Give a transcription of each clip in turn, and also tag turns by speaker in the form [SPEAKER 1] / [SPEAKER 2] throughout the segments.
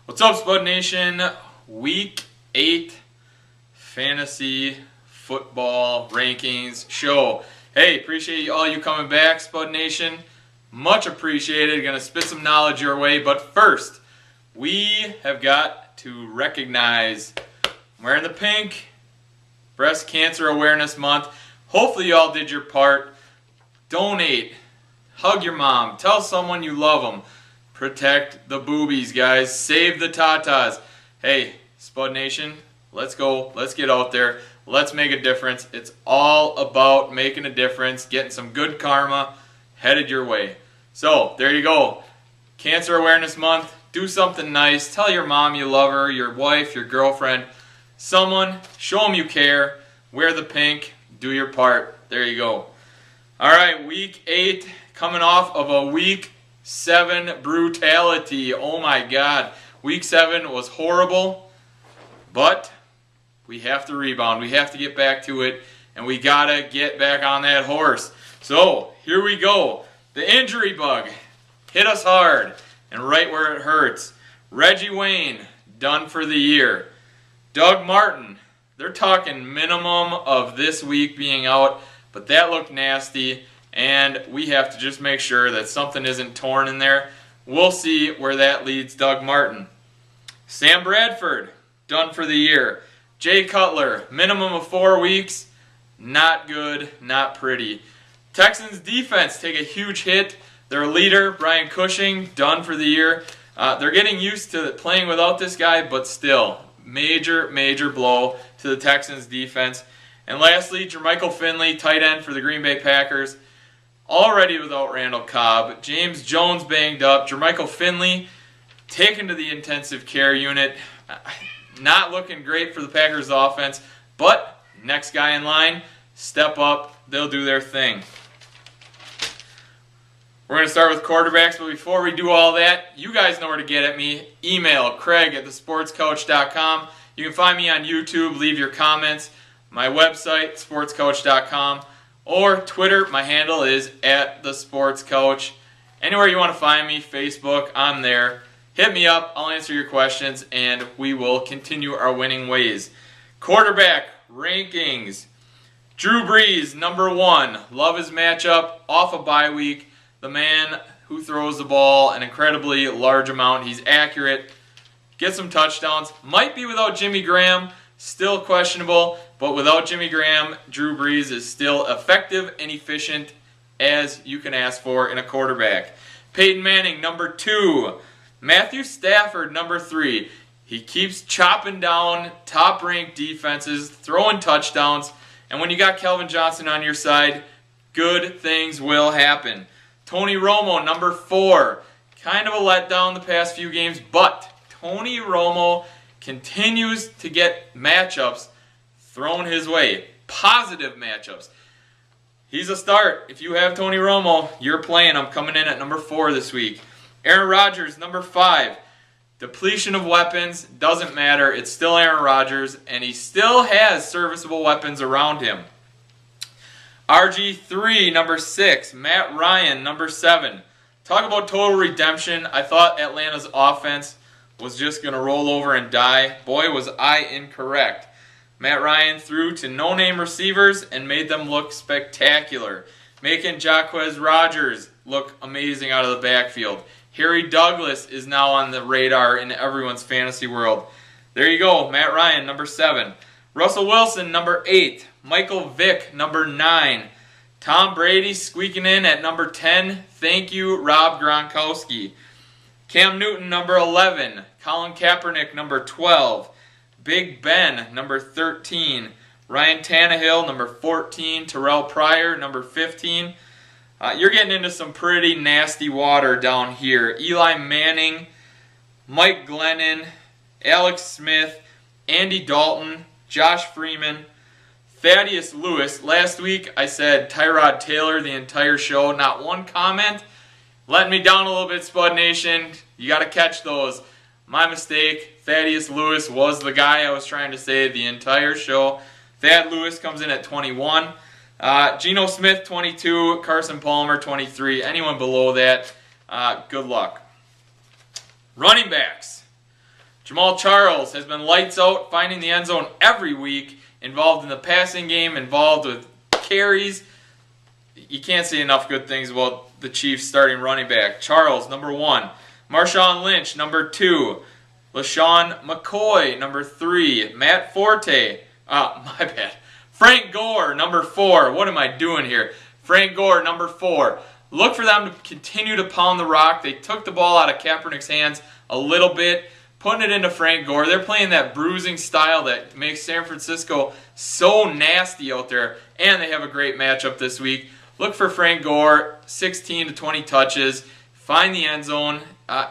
[SPEAKER 1] What's up, Spud Nation? Week 8 fantasy football rankings show. Hey, appreciate all you coming back, Spud Nation. Much appreciated. Gonna spit some knowledge your way, but first, we have got to recognize I'm wearing the pink, Breast Cancer Awareness Month. Hopefully you all did your part. Donate. Hug your mom. Tell someone you love them. Protect the boobies, guys. Save the tatas. Hey, Spud Nation, let's go. Let's get out there. Let's make a difference. It's all about making a difference, getting some good karma headed your way. So, there you go. Cancer Awareness Month. Do something nice. Tell your mom you love her, your wife, your girlfriend, someone. Show them you care. Wear the pink. Do your part. There you go. All right, week 8, coming off of a week 7 brutality. Oh my God. Week 7 was horrible, but we have to rebound. We have to get back to it, and we got to get back on that horse. So, here we go. The injury bug hit us hard and right where it hurts. Reggie Wayne, done for the year. Doug Martin, they're talking minimum of this week being out, but that looked nasty. And we have to just make sure that something isn't torn in there. We'll see where that leads Doug Martin. Sam Bradford, done for the year. Jay Cutler, minimum of 4 weeks. Not good, not pretty. Texans defense take a huge hit. Their leader, Brian Cushing, done for the year. They're getting used to playing without this guy, but still, major blow to the Texans defense. And lastly, Jermichael Finley, tight end for the Green Bay Packers. Already without Randall Cobb. James Jones banged up. Jermichael Finley taken to the intensive care unit. Not looking great for the Packers offense, but next guy in line, step up. They'll do their thing. We're going to start with quarterbacks, but before we do all that, you guys know where to get at me. Email Craig@thesportscoach.com. You can find me on YouTube. Leave your comments. My website, sportscoach.com. Or Twitter, my handle is @thesportscoach. Anywhere you want to find me, Facebook, I'm there. Hit me up, I'll answer your questions, and we will continue our winning ways. Quarterback rankings. Drew Brees, number 1. Love his matchup, off a bye week. The man who throws the ball an incredibly large amount. He's accurate. Gets some touchdowns. Might be without Jimmy Graham. Still questionable, but without Jimmy Graham, Drew Brees is still effective and efficient as you can ask for in a quarterback. Peyton Manning, number 2. Matthew Stafford, number 3. He keeps chopping down top-ranked defenses, throwing touchdowns, and when you got Calvin Johnson on your side, good things will happen. Tony Romo, number 4. Kind of a letdown the past few games, but Tony Romo continues to get matchups thrown his way. Positive matchups. He's a start. If you have Tony Romo, you're playing. I'm coming in at number 4 this week. Aaron Rodgers, number 5. Depletion of weapons. Doesn't matter. It's still Aaron Rodgers, and he still has serviceable weapons around him. RG3, number 6. Matt Ryan, number 7. Talk about total redemption. I thought Atlanta's offense was just going to roll over and die. Boy, was I incorrect. Matt Ryan threw to no-name receivers and made them look spectacular, making Jacquizz Rodgers look amazing out of the backfield. Harry Douglas is now on the radar in everyone's fantasy world. There you go, Matt Ryan, number 7. Russell Wilson, number 8. Michael Vick, number 9. Tom Brady squeaking in at number 10. Thank you, Rob Gronkowski. Cam Newton, number 11. Colin Kaepernick, number 12. Big Ben, number 13. Ryan Tannehill, number 14. Terrell Pryor, number 15. You're getting into some pretty nasty water down here. Eli Manning, Mike Glennon, Alex Smith, Andy Dalton, Josh Freeman, Thaddeus Lewis. Last week I said Tyrod Taylor the entire show. Not one comment. Letting me down a little bit, Spud Nation. You got to catch those. My mistake. Thaddeus Lewis was the guy I was trying to say the entire show. Thad Lewis comes in at 21. Geno Smith, 22. Carson Palmer, 23. Anyone below that, good luck. Running backs. Jamal Charles has been lights out, finding the end zone every week, involved in the passing game, involved with carries. You can't say enough good things about the Chiefs starting running back. Charles, number 1. Marshawn Lynch, number 2. LaShawn McCoy, number 3. Matt Forte, my bad. Frank Gore, number 4. What am I doing here? Frank Gore, number 4. Look for them to continue to pound the rock. They took the ball out of Kaepernick's hands a little bit, putting it into Frank Gore. They're playing that bruising style that makes San Francisco so nasty out there, and they have a great matchup this week. Look for Frank Gore, 16 to 20 touches, find the end zone,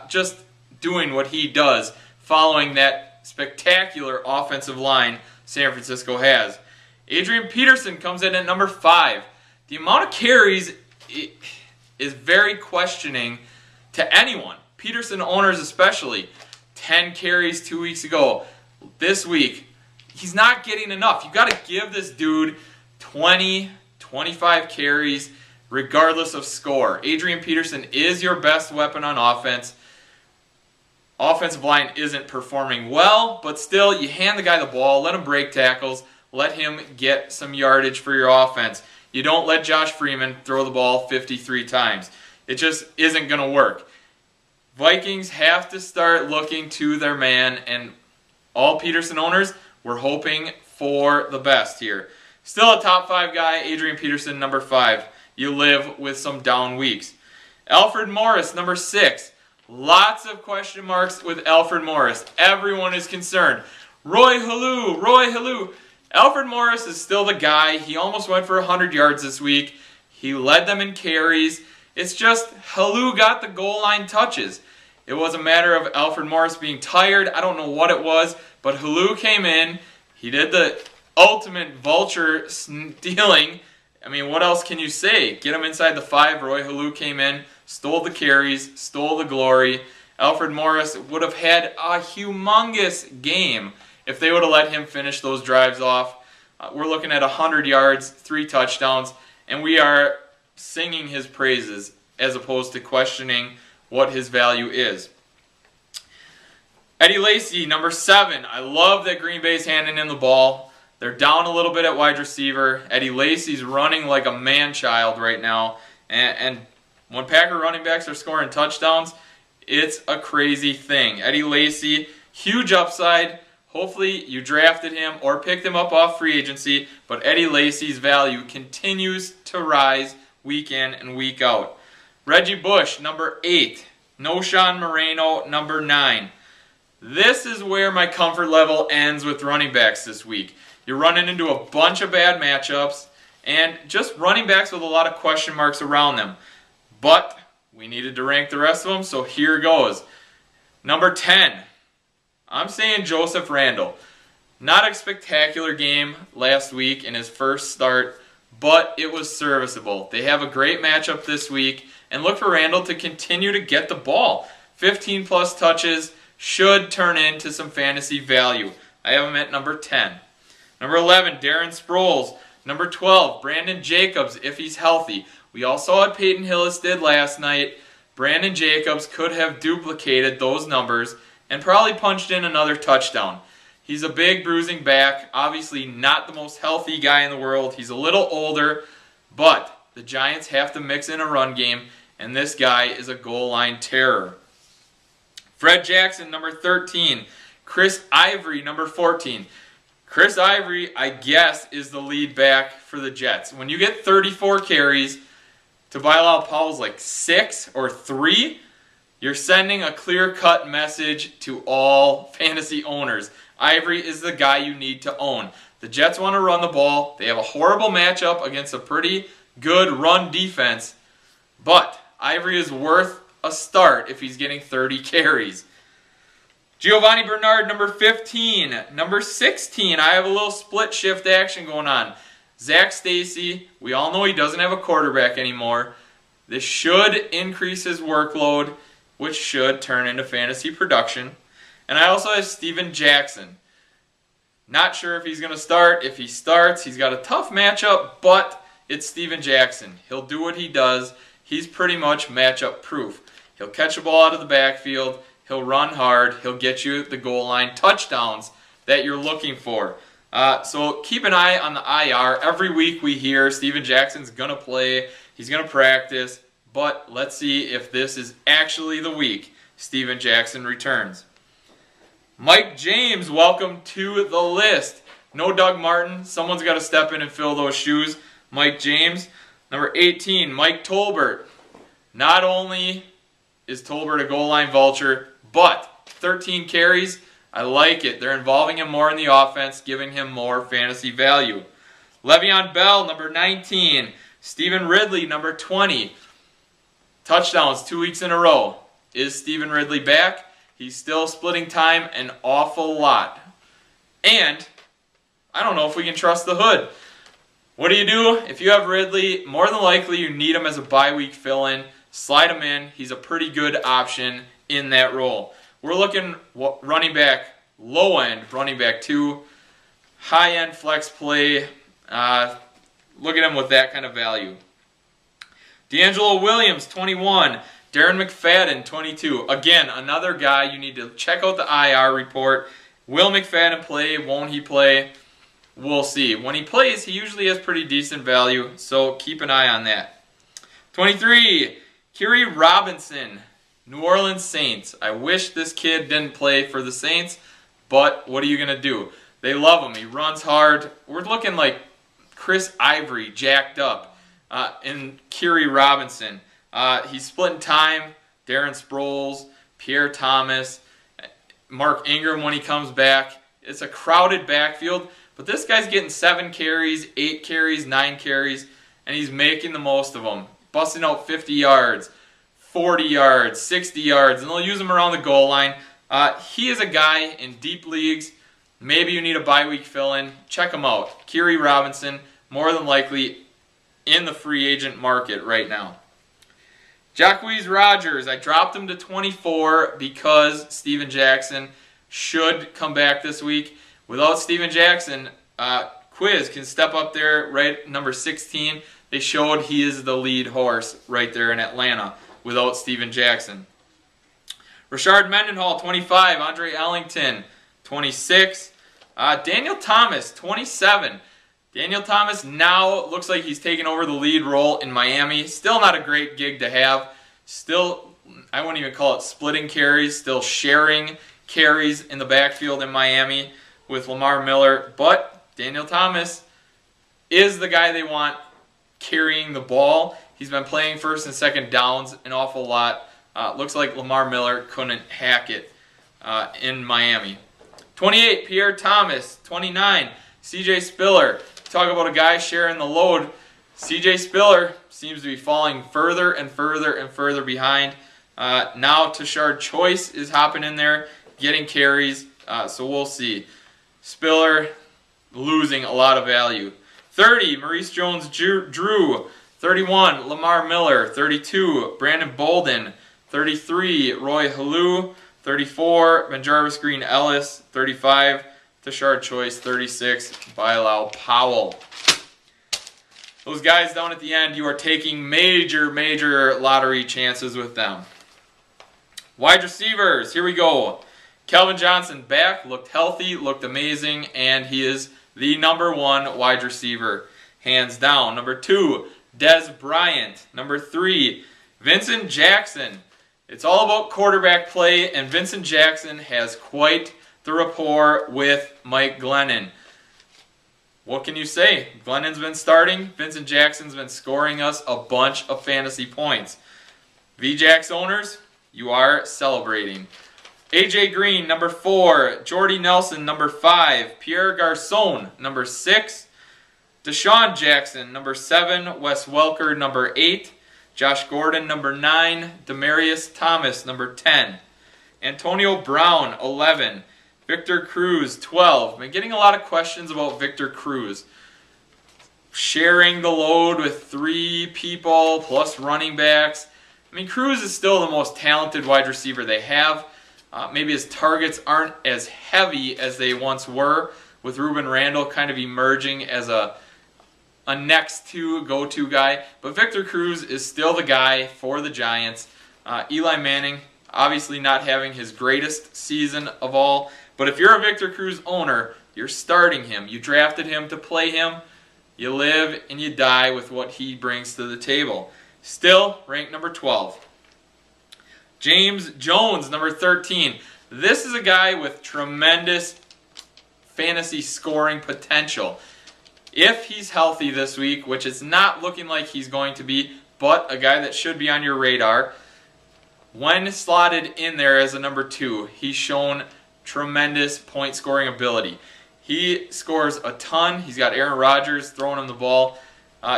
[SPEAKER 1] just doing what he does, following that spectacular offensive line San Francisco has. Adrian Peterson comes in at number 5. The amount of carries is very questioning to anyone, Peterson owners especially. 10 carries 2 weeks ago. This week, he's not getting enough. You've got to give this dude 20, 25 carries regardless of score. Adrian Peterson is your best weapon on offense. Offensive line isn't performing well, but still, you hand the guy the ball, let him break tackles, let him get some yardage for your offense. You don't let Josh Freeman throw the ball 53 times. It just isn't going to work. Vikings have to start looking to their man, and all Peterson owners, we're hoping for the best here. Still a top 5 guy, Adrian Peterson, number 5. You live with some down weeks. Alfred Morris, number 6. Lots of question marks with Alfred Morris. Everyone is concerned. Roy Halou. Alfred Morris is still the guy. He almost went for 100 yards this week. He led them in carries. It's just Halou got the goal line touches. It was a matter of Alfred Morris being tired. I don't know what it was, but Halou came in. He did the ultimate vulture stealing. I mean, what else can you say? Get him inside the 5. Roy Halou came in, stole the carries, stole the glory. Alfred Morris would have had a humongous game if they would have let him finish those drives off. We're looking at 100 yards, 3 touchdowns, and we are singing his praises as opposed to questioning what his value is. Eddie Lacy, number 7. I love that Green Bay's handing him the ball. They're down a little bit at wide receiver. Eddie Lacy's running like a man-child right now. And when Packer running backs are scoring touchdowns, it's a crazy thing. Eddie Lacy, huge upside. Hopefully you drafted him or picked him up off free agency, but Eddie Lacy's value continues to rise week in and week out. Reggie Bush, number 8. Noshawn Moreno, number 9. This is where my comfort level ends with running backs this week. You're running into a bunch of bad matchups and just running backs with a lot of question marks around them. But we needed to rank the rest of them, so here goes. Number 10. I'm saying Joseph Randle. Not a spectacular game last week in his first start, but it was serviceable. They have a great matchup this week, and look for Randle to continue to get the ball. 15 plus touches should turn into some fantasy value. I have him at number 10. Number 11, Darren Sproles. Number 12, Brandon Jacobs, if he's healthy. We all saw what Peyton Hillis did last night. Brandon Jacobs could have duplicated those numbers and probably punched in another touchdown. He's a big bruising back, obviously not the most healthy guy in the world. He's a little older, but the Giants have to mix in a run game, and this guy is a goal line terror. Fred Jackson, number 13. Chris Ivory, number 14. Chris Ivory, I guess, is the lead back for the Jets. When you get 34 carries to Bilal Powell's like 6 or 3, you're sending a clear-cut message to all fantasy owners. Ivory is the guy you need to own. The Jets want to run the ball. They have a horrible matchup against a pretty good run defense, but Ivory is worth a start if he's getting 30 carries. Giovanni Bernard, number 15. Number 16, I have a little split shift action going on. Zach Stacy, we all know he doesn't have a quarterback anymore. This should increase his workload, which should turn into fantasy production. And I also have Steven Jackson. Not sure if he's going to start. If he starts, he's got a tough matchup, but it's Steven Jackson. He'll do what he does. He's pretty much matchup proof. He'll catch a ball out of the backfield. He'll run hard. He'll get you the goal line touchdowns that you're looking for. So keep an eye on the IR. Every week we hear Steven Jackson's going to play. He's going to practice. But let's see if this is actually the week Steven Jackson returns. Mike James, welcome to the list. No Doug Martin. Someone's got to step in and fill those shoes. Mike James. Number 18, Mike Tolbert. Not only is Tolbert a goal line vulture, but 13 carries. I like it. They're involving him more in the offense, giving him more fantasy value. Le'Veon Bell, number 19. Stephen Ridley, number 20. Touchdowns 2 weeks in a row. Is Stephen Ridley back? He's still splitting time an awful lot. And I don't know if we can trust the hood. What do? If you have Ridley, more than likely you need him as a bye week fill-in. Slide him in. He's a pretty good option in that role. We're looking running back, low-end running back 2, high-end flex play. Look at him with that kind of value. D'Angelo Williams, 21. Darren McFadden, 22. Again, another guy you need to check out the IR report. Will McFadden play? Won't he play? We'll see. When he plays, he usually has pretty decent value, so keep an eye on that. 23, Kyrie Robinson, New Orleans Saints. I wish this kid didn't play for the Saints, but what are you going to do? They love him. He runs hard. We're looking like Chris Ivory jacked up in Kyrie Robinson. He's splitting time. Darren Sproles, Pierre Thomas, Mark Ingram when he comes back. It's a crowded backfield. But this guy's getting 7 carries, 8 carries, 9 carries, and he's making the most of them. Busting out 50 yards, 40 yards, 60 yards, and they'll use him around the goal line. He is a guy in deep leagues. Maybe you need a bye week fill-in. Check him out. Kyrie Robinson, more than likely in the free agent market right now. Jacquizz Rodgers, I dropped him to 24 because Steven Jackson should come back this week. Without Steven Jackson, Quiz can step up there right number 16. They showed he is the lead horse right there in Atlanta without Steven Jackson. Rashard Mendenhall, 25. Andre Ellington, 26. Daniel Thomas, 27. Daniel Thomas now looks like he's taking over the lead role in Miami. Still not a great gig to have. Still, I wouldn't even call it splitting carries. Still sharing carries in the backfield in Miami with Lamar Miller, but Daniel Thomas is the guy they want carrying the ball. He's been playing first and second downs an awful lot. Looks like Lamar Miller couldn't hack it in Miami. 28, Pierre Thomas. 29, CJ Spiller. Talk about a guy sharing the load. CJ Spiller seems to be falling further and further and further behind. Now Tashard Choice is hopping in there, getting carries, so we'll see. Spiller losing a lot of value. 30, Maurice Jones-Drew. 31, Lamar Miller. 32, Brandon Bolden. 33, Roy Halou. 34, Benjarvis Green-Ellis. 35, Tashard Choice. 36, Bilal Powell. Those guys down at the end, you are taking major, major lottery chances with them. Wide receivers, here we go. Calvin Johnson back, looked healthy, looked amazing, and he is the #1 wide receiver, hands down. Number 2, Dez Bryant. Number 3, Vincent Jackson. It's all about quarterback play, and Vincent Jackson has quite the rapport with Mike Glennon. What can you say? Glennon's been starting. Vincent Jackson's been scoring us a bunch of fantasy points. VJax owners, you are celebrating. AJ Green, number 4. Jordy Nelson, number 5. Pierre Garcon, number 6. Deshaun Jackson, number 7. Wes Welker, number 8. Josh Gordon, number 9. Demaryius Thomas, number 10. Antonio Brown, 11. Victor Cruz, 12. Been getting a lot of questions about Victor Cruz. Sharing the load with 3 people plus running backs. I mean, Cruz is still the most talented wide receiver they have. Maybe his targets aren't as heavy as they once were, with Ruben Randle kind of emerging as a next to go-to guy. But Victor Cruz is still the guy for the Giants. Eli Manning, Obviously not having his greatest season of all. But if you're a Victor Cruz owner, you're starting him. You drafted him to play him. You live and you die with what he brings to the table. Still, ranked number 12. James Jones, number 13. This is a guy with tremendous fantasy scoring potential. If he's healthy this week, which it's not looking like he's going to be, but a guy that should be on your radar, when slotted in there as a number 2, he's shown tremendous point scoring ability. He scores a ton. He's got Aaron Rodgers throwing him the ball.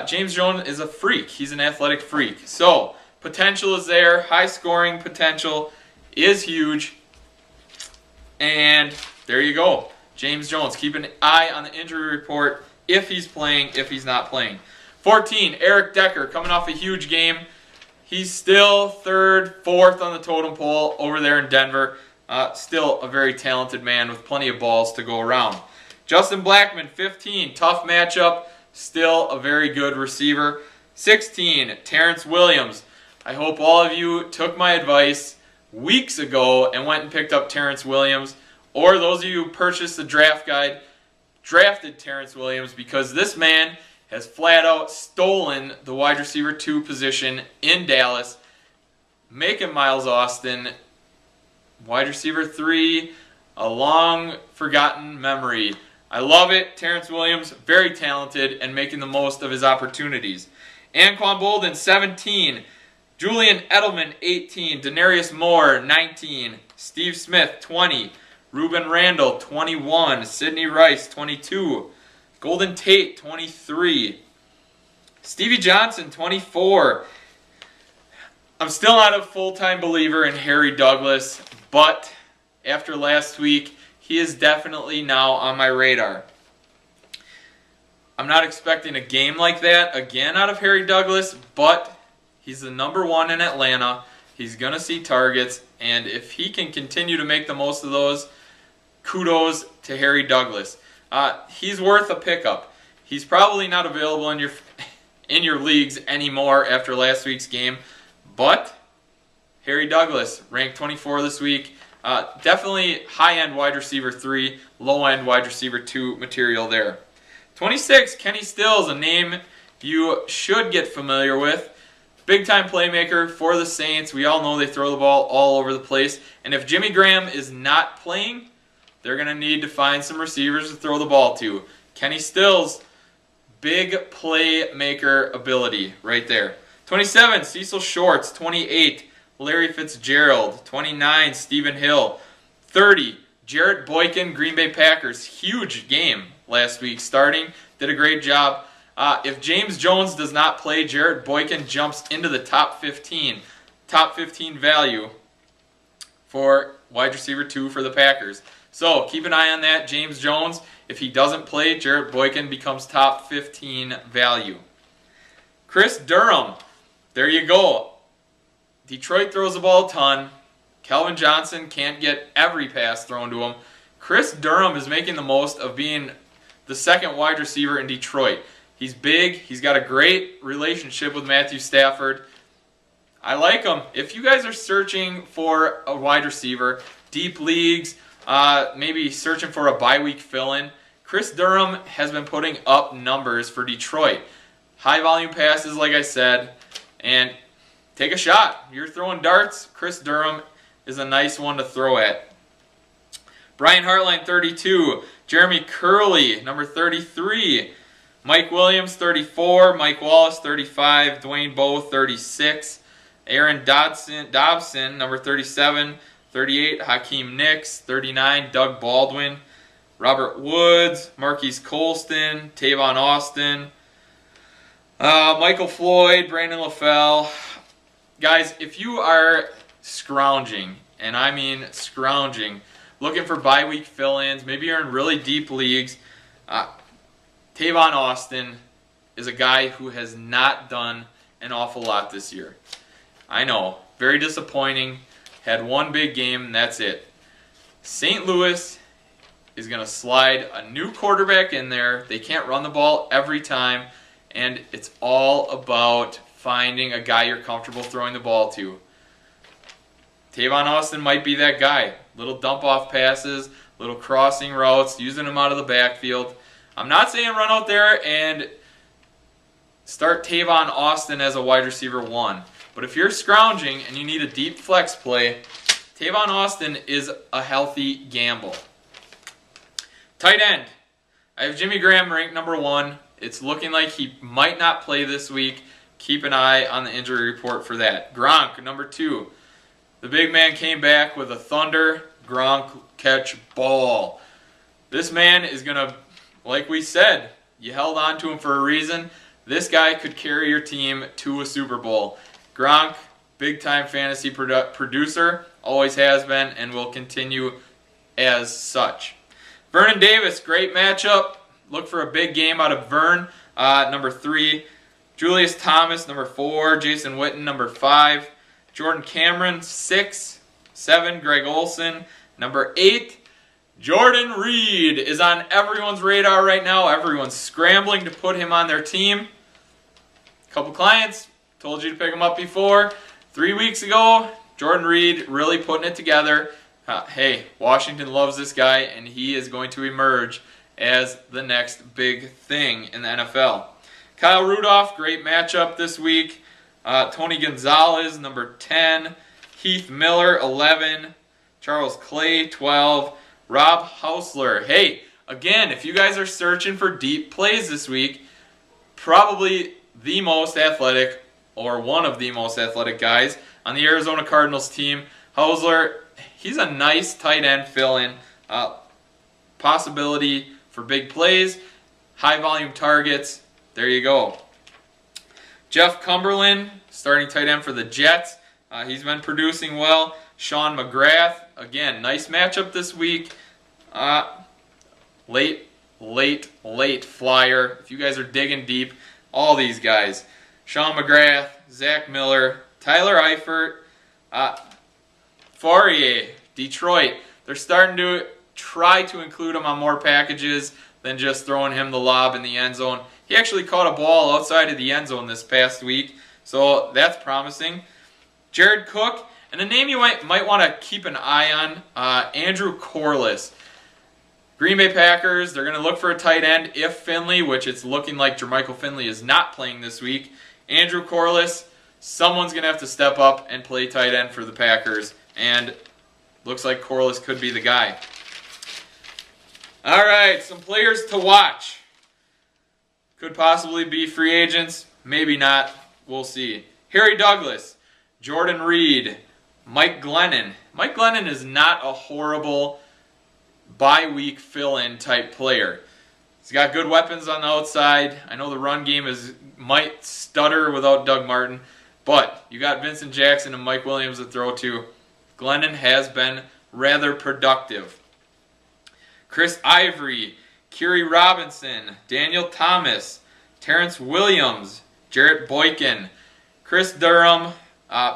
[SPEAKER 1] James Jones is a freak. He's an athletic freak. So, potential is there. High scoring potential is huge. And there you go. James Jones. Keep an eye on the injury report if he's playing, if he's not playing. 14, Eric Decker, coming off a huge game. He's still 3rd, 4th on the totem pole over there in Denver. Still a very talented man with plenty of balls to go around. Justin Blackmon, 15, tough matchup. Still a very good receiver. 16, Terrence Williams. I hope all of you took my advice weeks ago and went and picked up Terrence Williams. Or those of you who purchased the draft guide, drafted Terrence Williams, because this man has flat out stolen the wide receiver 2 position in Dallas, making Miles Austin wide receiver 3 a long forgotten memory. I love it. Terrence Williams, very talented and making the most of his opportunities. Anquan Boldin, 17. Julian Edelman, 18. Denarius Moore, 19. Steve Smith, 20. Ruben Randall, 21. Sidney Rice, 22. Golden Tate, 23. Stevie Johnson, 24. I'm still not a full-time believer in Harry Douglas, but after last week, he is definitely now on my radar. I'm not expecting a game like that again out of Harry Douglas, but he's the number 1 in Atlanta. He's going to see targets, and if he can continue to make the most of those, kudos to Harry Douglas. He's worth a pickup. He's probably not available in your leagues anymore after last week's game, but Harry Douglas, ranked 24 this week. Definitely high-end wide receiver 3, low-end wide receiver 2 material there. 26, Kenny Stills, a name you should get familiar with. Big-time playmaker for the Saints. We all know they throw the ball all over the place. And if Jimmy Graham is not playing, they're going to need to find some receivers to throw the ball to. Kenny Stills, big playmaker ability right there. 27, Cecil Shorts. 28, Larry Fitzgerald. 29, Stephen Hill. 30, Jarrett Boykin, Green Bay Packers. Huge game last week starting. Did a great job. If James Jones does not play, Jarrett Boykin jumps into the top 15. Top 15 value for wide receiver 2 for the Packers. So keep an eye on that. James Jones, if he doesn't play, Jarrett Boykin becomes top 15 value. Chris Durham, there you go. Detroit throws the ball a ton. Calvin Johnson can't get every pass thrown to him. Chris Durham is making the most of being the second wide receiver in Detroit. He's big. He's got a great relationship with Matthew Stafford. I like him. If you guys are searching for a wide receiver, deep leagues, maybe searching for a bye week fill-in, Chris Durham has been putting up numbers for Detroit. High volume passes, like I said, and take a shot. You're throwing darts, Chris Durham is a nice one to throw at. Brian Hartline, 32. Jeremy Curley, number 33. Mike Williams, 34. Mike Wallace, 35. Dwayne Bowe, 36. Aaron Dobson, number 37. 38, Hakeem Nicks. 39, Doug Baldwin. Robert Woods, Marquise Colston, Tavon Austin, Michael Floyd, Brandon LaFell. Guys, if you are scrounging, and I mean scrounging, looking for bye week fill-ins, maybe you're in really deep leagues, Tavon Austin is a guy who has not done an awful lot this year. I know, very disappointing. Had one big game, and that's it. St. Louis is going to slide a new quarterback in there. They can't run the ball every time, and it's all about finding a guy you're comfortable throwing the ball to. Tavon Austin might be that guy. Little dump-off passes, little crossing routes, using him out of the backfield. I'm not saying run out there and start Tavon Austin as a wide receiver 1. But if you're scrounging and you need a deep flex play, Tavon Austin is a healthy gamble. Tight end. I have Jimmy Graham ranked number 1. It's looking like he might not play this week. Keep an eye on the injury report for that. Gronk, number 2. The big man came back with a thunder Gronk catch ball. This man is going to, like we said, you held on to him for a reason. This guy could carry your team to a Super Bowl. Gronk, big-time fantasy producer, always has been and will continue as such. Vernon Davis, great matchup. Look for a big game out of Vern, number 3. Julius Thomas, number 4. Jason Witten, number 5. Jordan Cameron, 6. 7. Greg Olsen, number 8. Jordan Reed is on everyone's radar right now. Everyone's scrambling to put him on their team. A couple clients told you to pick him up before. 3 weeks ago, Jordan Reed really putting it together. Hey, Washington loves this guy, and he is going to emerge as the next big thing in the NFL. Kyle Rudolph, great matchup this week. Tony Gonzalez, number 10. Heath Miller, 11. Charles Clay, 12. Rob Hausler. Hey, again, if you guys are searching for deep plays this week, probably the most athletic or one of the most athletic guys on the Arizona Cardinals team. Hausler, he's a nice tight end fill-in. Possibility for big plays, high volume targets. There you go. Jeff Cumberland, starting tight end for the Jets. He's been producing well. Sean McGrath, again, nice matchup this week. Late flyer. If you guys are digging deep, all these guys. Sean McGrath, Zach Miller, Tyler Eifert, Fourier, Detroit. They're starting to try to include him on more packages than just throwing him the lob in the end zone. He actually caught a ball outside of the end zone this past week, so that's promising. Jared Cook, and a name you might want to keep an eye on, Andrew Corliss. Green Bay Packers, they're going to look for a tight end if Finley, which it's looking like Jermichael Finley is not playing this week. Andrew Corliss, someone's going to have to step up and play tight end for the Packers, and looks like Corliss could be the guy. All right, some players to watch. Could possibly be free agents, maybe not. We'll see. Harry Douglas, Jordan Reed, Mike Glennon. Mike Glennon is not a horrible bye-week fill-in type player. He's got good weapons on the outside. I know the run game might stutter without Doug Martin, but you got Vincent Jackson and Mike Williams to throw to. Glennon has been rather productive. Chris Ivory, Kerry Robinson, Daniel Thomas, Terrence Williams, Jarrett Boykin, Chris Durham,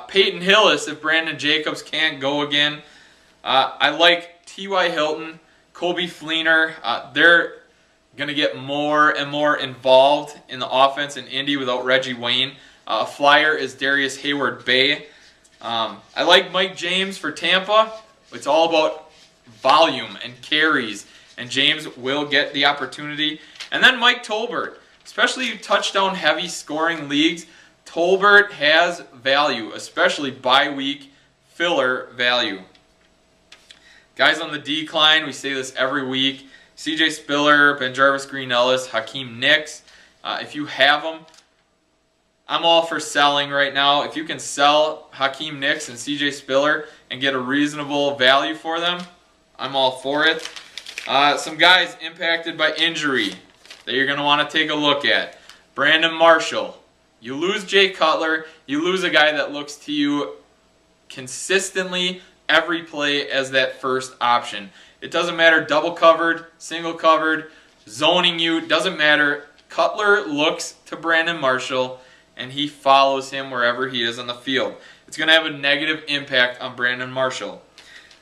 [SPEAKER 1] Peyton Hillis if Brandon Jacobs can't go again. I like T.Y. Hilton, Colby Fleener. They're going to get more and more involved in the offense in Indy without Reggie Wayne. Flyer is Darius Hayward-Bay. I like Mike James for Tampa. It's all about volume and carries, and James will get the opportunity. And then Mike Tolbert, especially touchdown-heavy scoring leagues. Tolbert has value, especially bye-week filler value. Guys on the decline, we say this every week. C.J. Spiller, BenJarvus Green-Ellis, Hakeem Nicks. If you have them, I'm all for selling right now. If you can sell Hakeem Nicks and C.J. Spiller and get a reasonable value for them, I'm all for it. Some guys impacted by injury that you're going to want to take a look at. Brandon Marshall. You lose Jay Cutler. You lose a guy that looks to you consistently every play as that first option. It doesn't matter double covered, single covered, zoning you, doesn't matter. Cutler looks to Brandon Marshall and he follows him wherever he is on the field. It's going to have a negative impact on Brandon Marshall.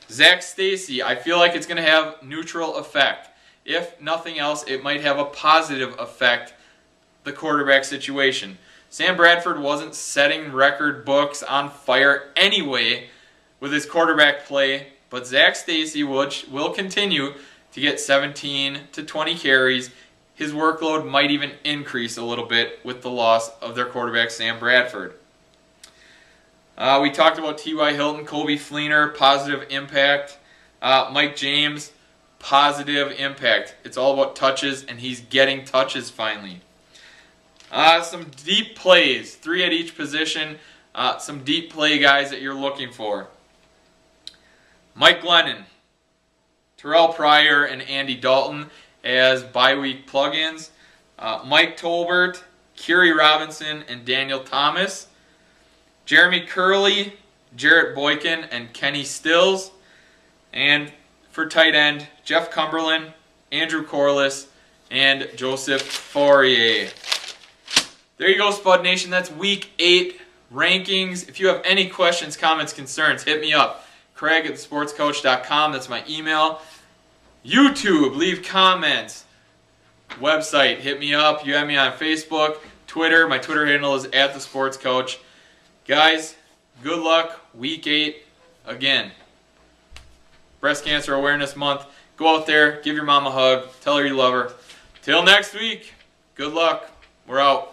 [SPEAKER 1] Zach Stacy, I feel like it's going to have neutral effect. If nothing else, it might have a positive effect, the quarterback situation. Sam Bradford wasn't setting record books on fire anyway with his quarterback play, but Zach Stacy will continue to get 17 to 20 carries. His workload might even increase a little bit with the loss of their quarterback, Sam Bradford. We talked about T.Y. Hilton, Coby Fleener, positive impact. Mike James, positive impact. It's all about touches, and he's getting touches finally. Some deep plays, 3 at each position. Some deep play guys that you're looking for. Mike Glennon, Terrell Pryor, and Andy Dalton as bye-week plugins. Mike Tolbert, Kiri Robinson, and Daniel Thomas. Jeremy Curley, Jarrett Boykin, and Kenny Stills. And for tight end, Jeff Cumberland, Andrew Corliss, and Joseph Fourier. There you go, Spud Nation. That's Week 8 rankings. If you have any questions, comments, concerns, hit me up. Craig@thesportscoach.com. That's my email. YouTube, leave comments. Website, hit me up. You have me on Facebook, Twitter. My Twitter handle is @thesportscoach. Guys, good luck. Week 8 again. Breast Cancer Awareness Month. Go out there, give your mom a hug, tell her you love her. Till next week, good luck. We're out.